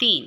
3।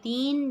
3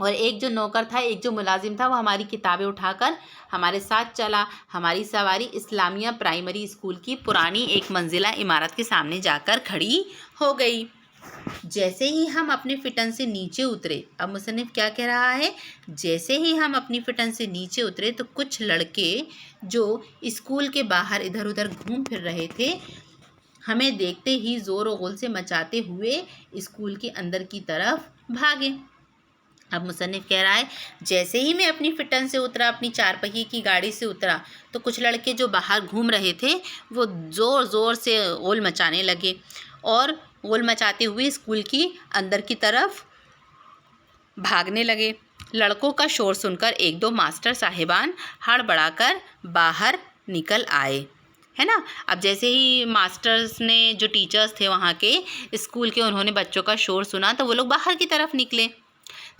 اور ایک جو نوکر تھا، ایک جو ملازم تھا، وہ ہماری کتابیں اٹھا کر ہمارے ساتھ چلا۔ ہماری سواری اسلامیہ پرائمری اسکول کی پرانی ایک منزلہ عمارت کے سامنے جا کر کھڑی ہو گئی۔ جیسے ہی ہم اپنے فٹن سے نیچے اترے، اب مصنف کیا کہہ رہا ہے، جیسے ہی ہم اپنی فٹن سے نیچے اترے تو کچھ لڑکے جو اسکول کے باہر ادھر ادھر گھوم پھر رہے تھے، ہمیں دیکھتے ہی زور و غل سے مچاتے ہوئے اسکول کے اندر کی طرف بھاگے۔ اب مصنف کہہ رہا ہے جیسے ہی میں اپنی فٹن سے اترا، اپنی چار پہیے کی گاڑی سے اترا، تو کچھ لڑکے جو باہر گھوم رہے تھے وہ زور زور سے غل مچانے لگے اور غل مچاتے ہوئے اسکول کی اندر کی طرف بھاگنے لگے۔ لڑکوں کا شور سن کر ایک دو ماسٹر صاحبان ہڑبڑا کر باہر نکل آئے، ہے نا۔ اب جیسے ہی ماسٹرز نے، جو ٹیچرز تھے وہاں کے اسکول کے، انہوں نے بچوں کا شور سنا تو وہ لوگ باہر کی طرف نکلے۔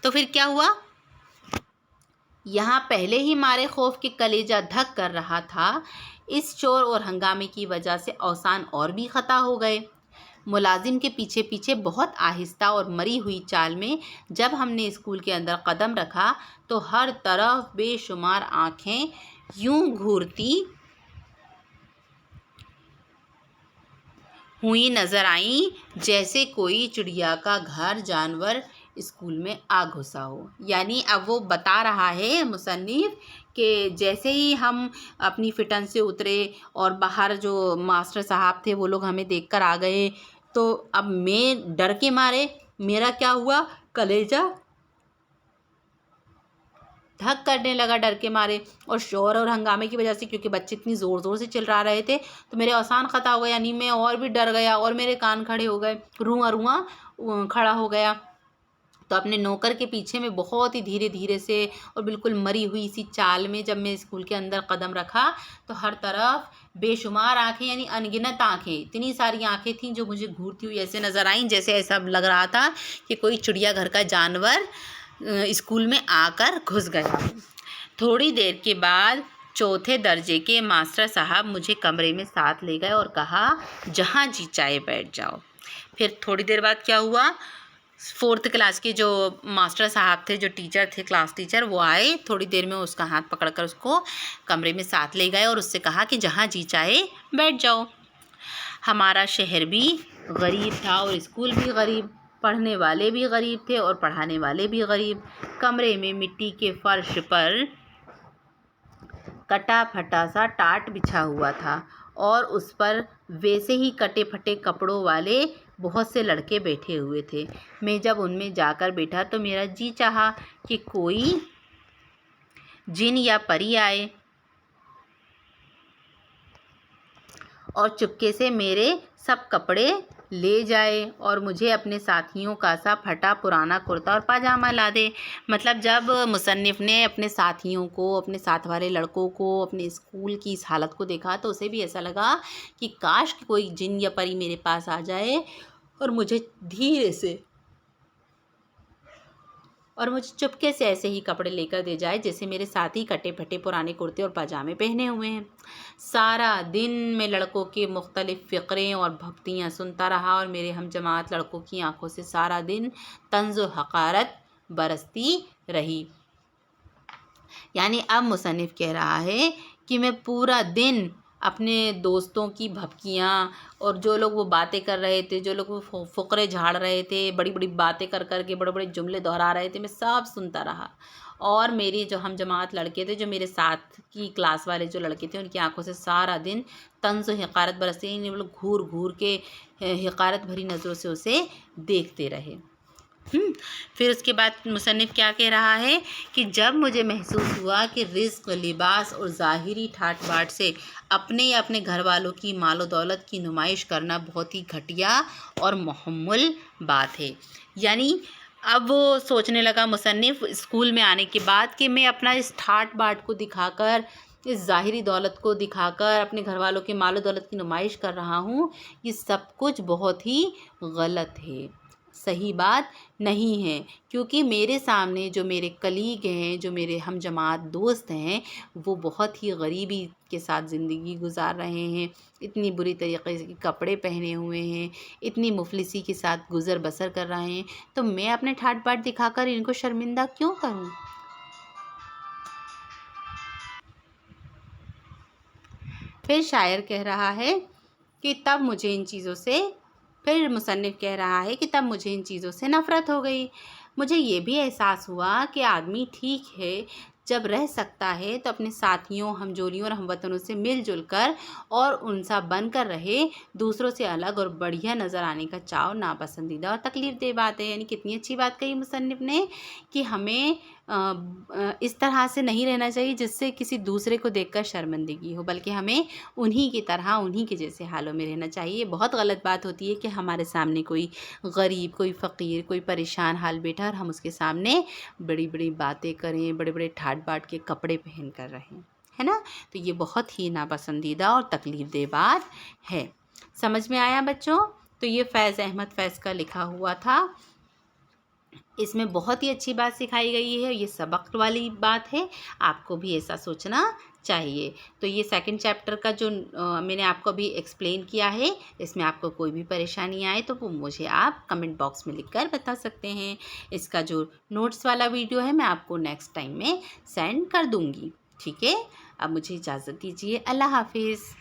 تو پھر کیا ہوا، یہاں پہلے ہی مارے خوف کے کلیجہ دھک کر رہا تھا، اس شور اور ہنگامے کی وجہ سے اوسان اور بھی خطا ہو گئے۔ ملازم کے پیچھے پیچھے بہت آہستہ اور مری ہوئی چال میں جب ہم نے اسکول کے اندر قدم رکھا تو ہر طرف بے شمار آنکھیں یوں گھورتی ہوئی نظر آئیں جیسے کوئی چڑیا کا گھر جانور اسکول میں آ گھسا ہو۔ یعنی اب وہ بتا رہا ہے مصنف کہ جیسے ہی ہم اپنی فٹن سے اترے اور باہر جو ماسٹر صاحب تھے وہ لوگ ہمیں دیکھ کر آ گئے، تو اب میں ڈر کے مارے میرا کیا ہوا، کلیجہ دھک کرنے لگا ڈر کے مارے، اور شور اور ہنگامے کی وجہ سے، کیونکہ بچے اتنی زور زور سے چلا رہے تھے تو میرے اوسان خطا ہو گیا، یعنی میں اور بھی ڈر گیا اور میرے کان کھڑے ہو گئے، رواں رواں کھڑا ہو گیا۔ تو اپنے نوکر کے پیچھے میں بہت ہی دھیرے دھیرے سے اور بالکل مری ہوئی سی چال میں جب میں اسکول کے اندر قدم رکھا تو ہر طرف بے شمار آنکھیں، یعنی انگنت آنکھیں، اتنی ساری آنکھیں تھیں جو مجھے گھورتی ہوئی ایسے نظر آئیں جیسے ایسا لگ رہا تھا کہ کوئی چڑیا گھر کا جانور اسکول میں آ کر گھس گیا۔ تھوڑی دیر کے بعد چوتھے درجے کے ماسٹر صاحب مجھے کمرے میں ساتھ لے گئے اور کہا جہاں جی چاہے بیٹھ جاؤ۔ پھر تھوڑی دیر بعد کیا ہوا، 4th کلاس کے جو ماسٹر صاحب تھے، جو ٹیچر تھے، کلاس ٹیچر، وہ آئے، تھوڑی دیر میں اس کا ہاتھ پکڑ کر اس کو کمرے میں ساتھ لے گئے اور اس سے کہا کہ جہاں جی چاہے بیٹھ جاؤ۔ ہمارا شہر بھی غریب تھا اور اسکول بھی غریب، پڑھنے والے بھی غریب تھے اور پڑھانے والے بھی غریب۔ کمرے میں مٹی کے فرش پر کٹا پھٹا سا ٹاٹ بچھا ہوا تھا اور اس پر ویسے ہی کٹے پھٹے کپڑوں والے بہت سے لڑکے بیٹھے ہوئے تھے۔ میں جب ان میں جا کر بیٹھا تو میرا جی چاہا کہ کوئی جن یا پری آئے اور چپکے سے میرے سب کپڑے لے جائے اور مجھے اپنے ساتھیوں کا سا پھٹا پرانا کرتا اور پاجامہ لا دے۔ مطلب جب مصنف نے اپنے ساتھیوں کو، اپنے ساتھ والے لڑکوں کو، اپنے اسکول کی اس حالت کو دیکھا تو اسے بھی ایسا لگا کہ کاش کہ کوئی جن یا پری میرے پاس آ جائے اور مجھے دھیرے سے اور مجھے چپکے سے ایسے ہی کپڑے لے کر دے جائے جیسے میرے ساتھی کٹے پھٹے پرانے کرتے اور پاجامے پہنے ہوئے ہیں۔ سارا دن میں لڑکوں کے مختلف فقرے اور بھکتیاں سنتا رہا اور میرے ہم جماعت لڑکوں کی آنکھوں سے سارا دن طنز و حقارت برستی رہی۔ یعنی اب مصنف کہہ رہا ہے کہ میں پورا دن اپنے دوستوں کی بھبکیاں اور جو لوگ وہ باتیں کر رہے تھے، جو لوگ وہ فقرے جھاڑ رہے تھے، بڑی بڑی باتیں کر کر کے بڑے بڑے جملے دہرا رہے تھے، میں سب سنتا رہا۔ اور میری جو ہم جماعت لڑکے تھے، جو میرے ساتھ کی کلاس والے جو لڑکے تھے، ان کی آنکھوں سے سارا دن طنز و حقارت برستی، وہ لوگ گھور گھور کے حقارت بھری نظروں سے اسے دیکھتے رہے۔ پھر اس کے بعد مصنف کیا کہہ رہا ہے کہ جب مجھے محسوس ہوا کہ رزق، لباس اور ظاہری ٹھاٹ باٹ سے اپنے یا اپنے گھر والوں کی مال و دولت کی نمائش کرنا بہت ہی گھٹیا اور محمل بات ہے۔ یعنی اب وہ سوچنے لگا مصنف اسکول میں آنے کے بعد کہ میں اپنا اس ٹھاٹ باٹ کو دکھا کر، اس ظاہری دولت کو دکھا کر اپنے گھر والوں کے مال و دولت کی نمائش کر رہا ہوں، یہ سب کچھ بہت ہی غلط ہے۔ صحیح بات نہیں ہے، کیونکہ میرے سامنے جو میرے کلیگ ہیں، جو میرے ہم جماعت دوست ہیں، وہ بہت ہی غریبی کے ساتھ زندگی گزار رہے ہیں، اتنی بری طریقے سے کپڑے پہنے ہوئے ہیں، اتنی مفلسی کے ساتھ گزر بسر کر رہے ہیں، تو میں اپنے ٹھاٹ باٹ دکھا کر ان کو شرمندہ کیوں کروں؟ پھر شاعر کہہ رہا ہے کہ تب مجھے ان چیزوں سے پھر مصنف کہہ رہا ہے کہ تب مجھے ان چیزوں سے نفرت ہو گئی۔ مجھے یہ بھی احساس ہوا کہ آدمی ٹھیک ہے، جب رہ سکتا ہے تو اپنے ساتھیوں، ہم جولیوں اور ہم وطنوں سے مل جل کر اور ان سا بن کر رہے، دوسروں سے الگ اور بڑھیا نظر آنے کا چاؤ ناپسندیدہ اور تکلیف دہ بات ہے۔ یعنی کتنی اچھی بات کہی مصنف نے کہ ہمیں اس طرح سے نہیں رہنا چاہیے جس سے کسی دوسرے کو دیکھ کر شرمندگی ہو، بلکہ ہمیں انہی کی طرح، انہی کے جیسے حالوں میں رہنا چاہیے۔ بہت غلط بات ہوتی ہے کہ ہمارے سامنے کوئی غریب، کوئی فقیر، کوئی پریشان حال بیٹھا اور ہم اس کے سامنے بڑی بڑی باتیں کریں، بڑے بڑے ٹھاٹ باٹ کے کپڑے پہن کر رہیں، ہے نا؟ تو یہ بہت ہی ناپسندیدہ اور تکلیف دہ بات ہے۔ سمجھ میں آیا بچوں؟ تو یہ فیض احمد فیض کا لکھا ہوا تھا۔ اس میں بہت ہی اچھی بات سکھائی گئی ہے، یہ سبق والی بات ہے، آپ کو بھی ایسا سوچنا چاہیے۔ تو یہ سیکنڈ چیپٹر کا جو میں نے آپ کو ابھی ایکسپلین کیا ہے، اس میں آپ کو کوئی بھی پریشانی آئے تو وہ مجھے آپ کمنٹ باکس میں لکھ کر بتا سکتے ہیں۔ اس کا جو نوٹس والا ویڈیو ہے میں آپ کو نیکسٹ ٹائم میں سینڈ کر دوں گی، ٹھیک ہے؟ اب مجھے اجازت دیجیے، اللہ حافظ۔